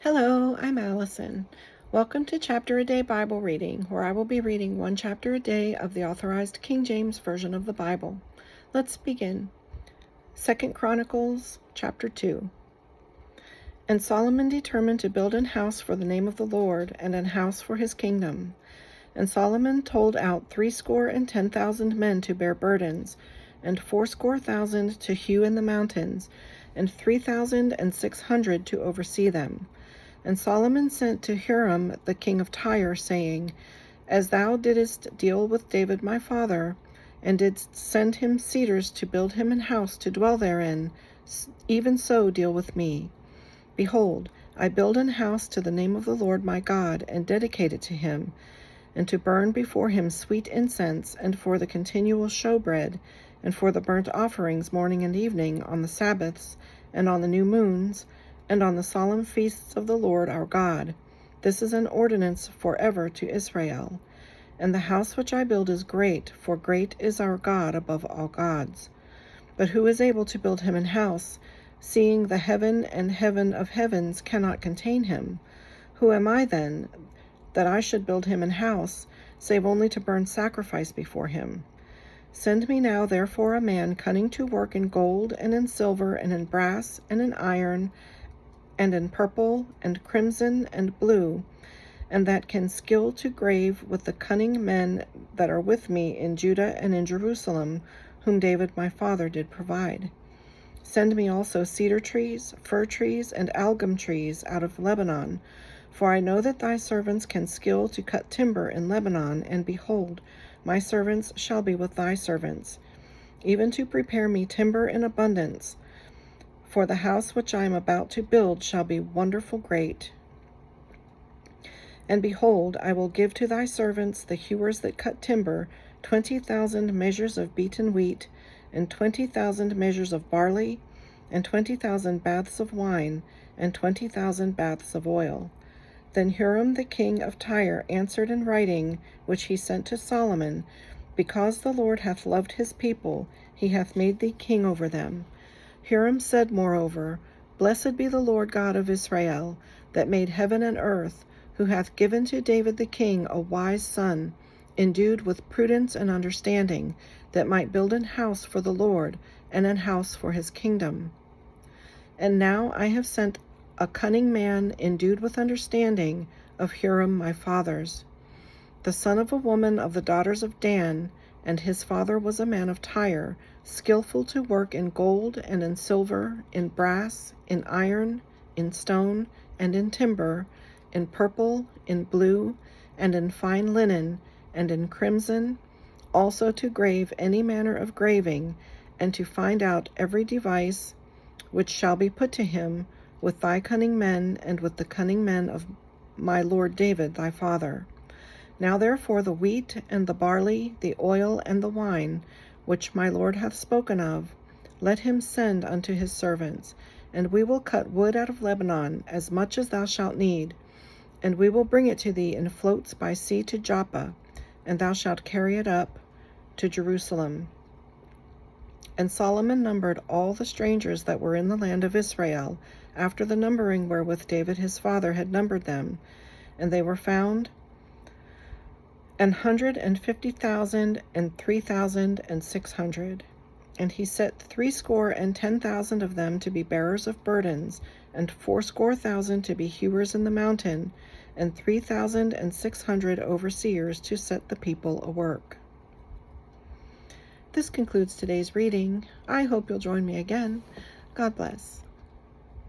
Hello, I'm Allison. Welcome to Chapter a Day Bible Reading, where I will be reading one chapter a day of the Authorized King James Version of the Bible. Let's begin. 2 Chronicles Chapter 2. And Solomon determined to build an house for the name of the Lord, and an house for his kingdom. And Solomon told out 70,000 men to bear burdens, and 80,000 to hew in the mountains, and 3,600 to oversee them. And Solomon sent to Hiram the king of Tyre, saying, As thou didst deal with David my father, and didst send him cedars to build him an house to dwell therein, even so deal with me. Behold, I build an house to the name of the Lord my God, and dedicate it to him, and to burn before him sweet incense, and for the continual showbread, and for the burnt offerings morning and evening, on the Sabbaths, and on the new moons, and on the solemn feasts of the Lord our God. This is an ordinance forever to Israel. And the house which I build is great, for great is our God above all gods. But who is able to build him an house, seeing the heaven and heaven of heavens cannot contain him? Who am I then, that I should build him an house, save only to burn sacrifice before him? Send me now therefore a man cunning to work in gold, and in silver, and in brass, and in iron, and in purple, and crimson, and blue, and that can skill to grave with the cunning men that are with me in Judah and in Jerusalem, whom David my father did provide. Send me also cedar trees, fir trees, and algum trees out of Lebanon, for I know that thy servants can skill to cut timber in Lebanon, and behold, my servants shall be with thy servants, even to prepare me timber in abundance. For the house which I am about to build shall be wonderful great. And behold, I will give to thy servants, the hewers that cut timber, 20,000 measures of beaten wheat, and 20,000 measures of barley, and 20,000 baths of wine, and 20,000 baths of oil. Then Hiram the king of Tyre answered in writing, which he sent to Solomon, Because the Lord hath loved his people, he hath made thee king over them. Hiram said moreover, Blessed be the Lord God of Israel, that made heaven and earth, who hath given to David the king a wise son, endued with prudence and understanding, that might build an house for the Lord, and an house for his kingdom. And now I have sent a cunning man endued with understanding of Hiram my father's, the son of a woman of the daughters of Dan, and his father was a man of Tyre, skillful to work in gold, and in silver, in brass, in iron, in stone, and in timber, in purple, in blue, and in fine linen, and in crimson, also to grave any manner of graving, and to find out every device which shall be put to him, with thy cunning men, and with the cunning men of my lord David thy father. Now therefore the wheat, and the barley, the oil, and the wine, which my lord hath spoken of, let him send unto his servants, and we will cut wood out of Lebanon, as much as thou shalt need, and we will bring it to thee in floats by sea to Joppa, and thou shalt carry it up to Jerusalem. And Solomon numbered all the strangers that were in the land of Israel, after the numbering wherewith David his father had numbered them, and they were found 150,000 and 3,600. And he set 70,000 of them to be bearers of burdens, and 80,000 to be hewers in the mountain, and 3,600 overseers to set the people a work. This concludes today's reading. I hope you'll join me again. God bless.